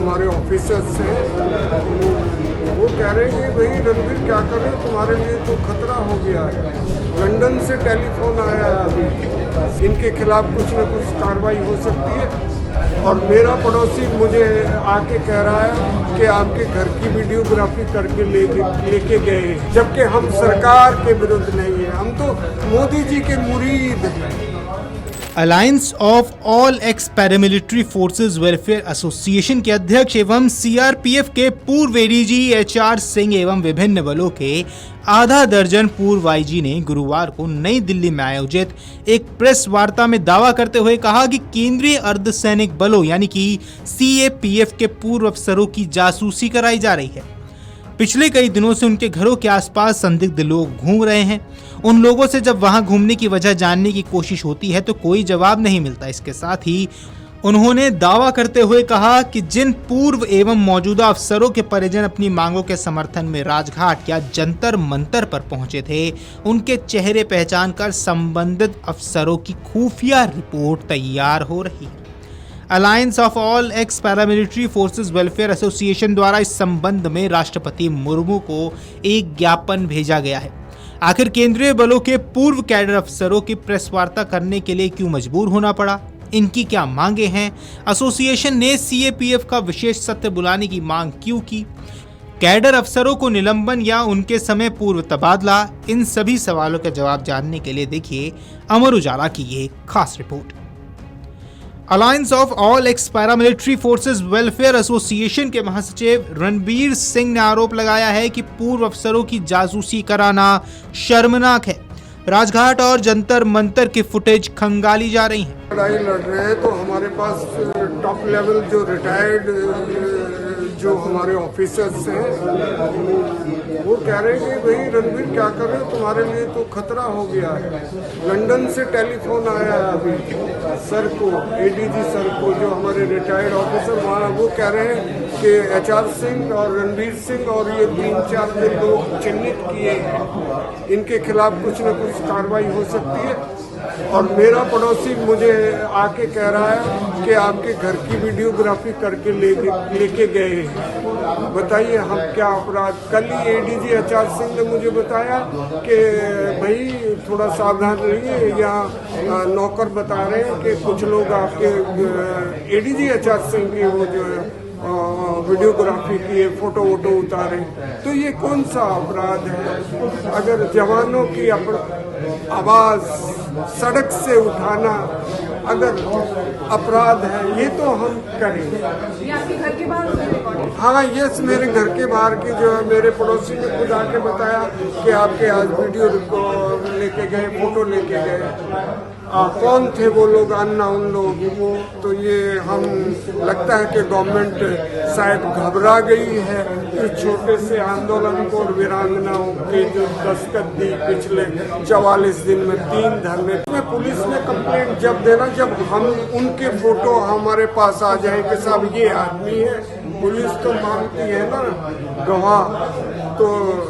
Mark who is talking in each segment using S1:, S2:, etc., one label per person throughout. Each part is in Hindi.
S1: हमारे ऑफिसर्स हैं वो कह रहे हैं कि भाई रणबीर क्या कर रहे हो, तुम्हारे लिए तो खतरा हो गया है। लंदन से टेलीफोन आया है अभी, इनके खिलाफ कुछ न कुछ कार्रवाई हो सकती है। और मेरा पड़ोसी मुझे आके कह रहा है कि आपके घर की वीडियोग्राफी करके लेके गए, जबकि हम सरकार के विरुद्ध नहीं है, हम तो मोदी जी के मुरीद हैं।
S2: Alliance of all x paramilitary forces welfare association के अध्यक्ष एवं सीआरपीएफ के पूर्व एडीजी एचआर सिंह एवं विभिन्न बलों के आधा दर्जन पूर्व आईजी ने गुरुवार को नई दिल्ली में आयोजित एक प्रेस वार्ता में दावा करते हुए कहा कि केंद्रीय अर्धसैनिक बलों यानी कि सीएपीएफ के पूर्व अफसरों की जासूसी कराई जा रही है। पिछले कई दिनों से उनके घरों के आसपास संदिग्ध लोग घूम रहे हैं। उन लोगों से जब वहां घूमने की वजह जानने की कोशिश होती है तो कोई जवाब नहीं मिलता। इसके साथ ही उन्होंने दावा करते हुए कहा कि जिन पूर्व एवं मौजूदा अफसरों के परिजन अपनी मांगों के समर्थन में राजघाट या जंतर मंतर पर पहुंचे थे, उनके चेहरे पहचान कर संबंधित अफसरों की खुफिया रिपोर्ट तैयार हो रही है। Alliance of all x paramilitary forces welfare association द्वारा इस संबंध में राष्ट्रपति मुर्मू को एक ज्ञापन भेजा गया है। आखिर केंद्रीय बलों के पूर्व कैडर अफसरों की प्रेस वार्ता करने के लिए क्यों मजबूर होना पड़ा, इनकी क्या मांगे हैं, एसोसिएशन ने सीएपीएफ का विशेष सत्र बुलाने की मांग क्यों की, कैडर अफसरों को निलंबन या उनके समय पूर्व तबादला, इन सभी सवालों के जवाब जानने के लिए देखिए अमर उजाला की ये खास report. Alliance of all x paramilitary forces welfare association के महासचिव रणबीर सिंह ने आरोप लगाया है कि पूर्व अफसरों की जासूसी कराना शर्मनाक है। राजघाट और जंतर मंतर की फुटेज खंगाली जा रही है।
S1: लड़ाई लड़ रहे हैं तो हमारे पास टॉप लेवल जो रिटायर्ड जो हमारे ऑफिसर्स हैं वो कह रहे हैं कि भाई रणबीर क्या कर रहे हो, तुम्हारे लिए तो खतरा हो गया है। लंदन से टेलीफोन आया है अभी सर को, एडीजी सर को, जो हमारे रिटायर्ड ऑफिसर वहाँ, वो कह रहे हैं कि एचआर सिंह और रणबीर सिंह और ये 3-4 लोग चिन्हित किए हैं, इनके खिलाफ कुछ न कुछ कार्रवाई हो सकती है। और मेरा पड़ोसी मुझे आके कह रहा है कि आपके घर की वीडियोग्राफी करके लेके गए हैं। बताइए हम क्या अपराध। कल ही एडीजी एचआर सिंह ने मुझे बताया कि भाई थोड़ा सावधान रहिए, यहाँ नौकर बता रहे हैं कि कुछ लोग आपके एडीजी एचआर सिंह की वो जो है वीडियोग्राफी किए, फोटो वोटो उतारे। तो ये कौन सा अपराध है? अगर जवानों की आवाज सड़क से उठाना अगर अपराध है, ये तो हम करेंगे।
S3: ये आपके घर के बाहर?
S1: हाँ, यस, मेरे घर के बाहर की जो है, मेरे पड़ोसी ने खुद आके बताया कि आपके आज वीडियो लेके गए, फोटो लेके गए। कौन थे वो लोग, अननोन लोग? वो तो ये हम लगता है कि गवर्नमेंट शायद घबरा गई है इस छोटे से आंदोलन को और वीरांगनाओं के जो दस्तक दी पिछले 44 दिन में 3 धरने में। पुलिस ने कंप्लेंट जब देना जब हम उनके फोटो हमारे पास आ जाए कि साहब ये आदमी है, पुलिस तो मांगती है ना गवाह, तो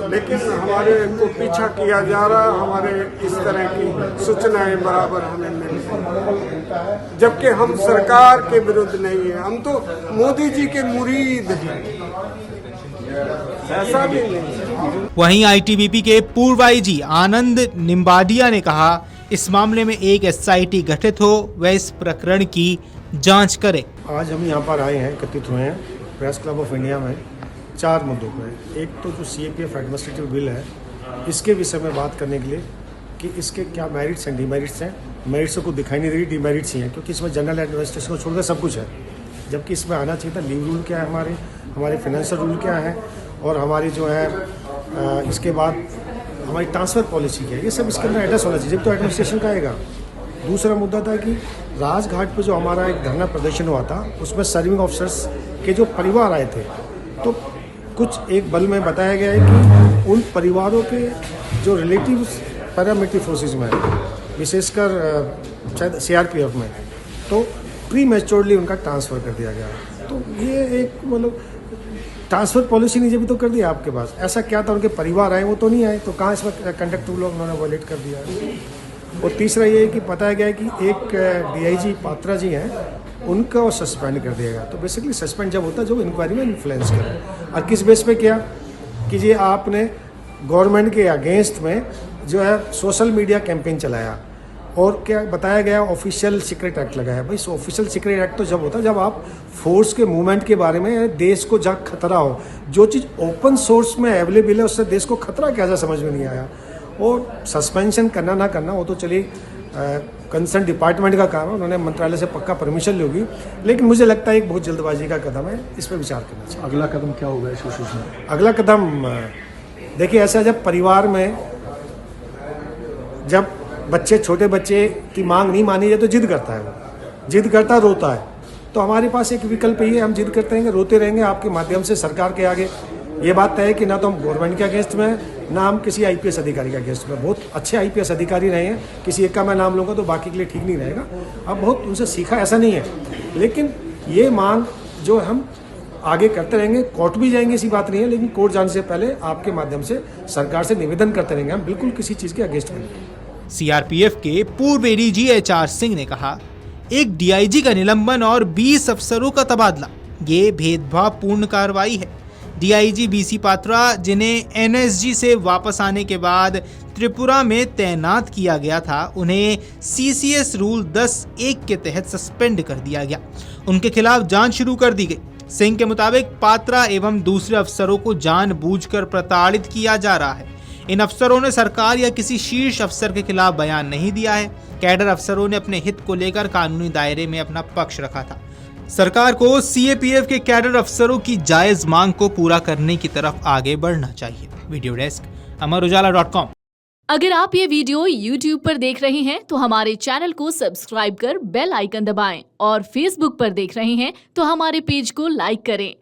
S1: लेकिन हमारे को पीछा किया जा रहा है। हमारे इस तरह की सूचनाएं बराबर हमें मिल रही, जबकि हम सरकार के विरुद्ध नहीं है, हम तो मोदी जी के मुरीद हैं, ऐसा भी नहीं।
S2: वहीं आईटीबीपी के पूर्व आईजी आनंद निम्बाडिया ने कहा इस मामले में एक एसआईटी गठित हो, वह इस प्रकरण की जांच करे।
S4: आज हम यहाँ पर आए हैं, एकत्रित हुए हैं प्रेस क्लब ऑफ इंडिया में 4 मुद्दों पर। एक तो जो सीएपीएफ एडमिनिस्ट्रेटिव बिल है, इसके विषय में बात करने के लिए कि इसके क्या मेरिट्स एंड डिमेरिट्स हैं। मेरिट्स को दिखाई नहीं दे रही, डिमेरिट्स ही हैं, क्योंकि इसमें जनरल एडमिनिस्ट्रेशन को छोड़कर सब कुछ है, जबकि इसमें आना चाहिए था लीव रूल क्या है, हमारे फाइनेंशियल रूल क्या है, और हमारी जो है इसके बाद हमारी ट्रांसफ़र पॉलिसी क्या है, ये सब इसके अंदर एड्रेस होना चाहिए, जब तो एडमिनिस्ट्रेशन का आएगा। दूसरा मुद्दा था कि राजघाट पर जो हमारा एक धरना प्रदर्शन हुआ था, उसमें सर्विंग ऑफिसर्स के जो परिवार आए थे, तो कुछ एक बल में बताया गया है कि उन परिवारों के जो रिलेटिव पैरामिलिट्री फोर्सेज में विशेषकर शायद सीआरपीएफ में, तो प्री मैच्योरली उनका ट्रांसफ़र कर दिया गया। तो ये एक मतलब ट्रांसफ़र पॉलिसी नहीं जब तो कर दिया आपके पास, ऐसा क्या था, उनके परिवार आए वो तो नहीं आए, तो कहाँ इसमें कंडक्ट रूल उन्होंने वायलेट कर दिया। और तीसरा ये है कि बताया गया है कि एक डीआईजी पात्रा जी हैं, उनको सस्पेंड कर दिया गया। तो बेसिकली सस्पेंड जब होता है जो इंक्वायरी में इन्फ्लुएंस करे, और किस बेस पे किया कि जी आपने गवर्नमेंट के अगेंस्ट में जो है सोशल मीडिया कैंपेन चलाया, और क्या बताया गया ऑफिशियल सीक्रेट एक्ट लगाया। भाई ऑफिशियल सीक्रेट एक्ट तो जब होता है जब आप फोर्स के मूवमेंट के बारे में देश को जहाँ खतरा हो, जो चीज़ ओपन सोर्स में अवेलेबल है उससे देश को खतरा कैसा समझ में नहीं आया। और सस्पेंशन करना ना करना वो तो चलिए कंसर्न डिपार्टमेंट का काम है, उन्होंने मंत्रालय से पक्का परमिशन ली होगी, लेकिन मुझे लगता है एक बहुत जल्दबाजी का कदम है, इस पर विचार करना चाहिए।
S5: अगला कदम क्या होगा इस इशू में?
S4: अगला कदम देखिए ऐसा, जब परिवार में जब बच्चे छोटे बच्चे की मांग नहीं मानी जाए तो जिद करता है, वो जिद करता रोता है। तो हमारे पास एक विकल्प ही है, हम जिद करते रहेंगे रोते रहेंगे आपके माध्यम से सरकार के आगे। ये बात तय है कि ना तो हम गवर्नमेंट के अगेंस्ट में ना हम किसी आईपीएस अधिकारी के अगेंस्ट में। बहुत अच्छे आईपीएस अधिकारी रहे हैं, किसी एक का मैं नाम लूँगा तो बाकी के लिए ठीक नहीं रहेगा। अब बहुत उनसे सीखा ऐसा नहीं है, लेकिन ये मांग जो हम आगे करते रहेंगे, कोर्ट भी जाएंगे ऐसी बात नहीं है, लेकिन कोर्ट जाने से पहले आपके माध्यम से सरकार से निवेदन करते रहेंगे, हम बिल्कुल किसी चीज़ के अगेंस्ट में नहीं।
S2: सीआरपीएफ के पूर्व एडीजी एचआर सिंह ने कहा, एक डीआईजी का निलंबन और 20 अफसरों का तबादला ये भेदभावपूर्ण कार्रवाई है। डीआईजी बीसी पात्रा, जिन्हें एनएसजी से वापस आने के बाद त्रिपुरा में तैनात किया गया था, उन्हें सीसीएस रूल 10(1) के तहत सस्पेंड कर दिया गया। उनके खिलाफ जांच शुरू कर दी गई। सिंह के मुताबिक पात्रा एवं दूसरे अफसरों को जानबूझकर प्रताड़ित किया जा रहा है। इन अफसरों ने सरकार या किसी शीर्ष अफसर के खिलाफ बयान नहीं दिया है। कैडर अफसरों ने अपने हित को लेकर कानूनी दायरे में अपना पक्ष रखा था। सरकार को सीएपीएफ के कैडर अफसरों की जायज मांग को पूरा करने की तरफ आगे बढ़ना चाहिए। वीडियो डेस्क अमरउजाला.com।
S6: अगर आप ये वीडियो YouTube पर देख रहे हैं तो हमारे चैनल को सब्सक्राइब कर बेल आइकन दबाएं, और Facebook पर देख रहे हैं तो हमारे पेज को लाइक करें।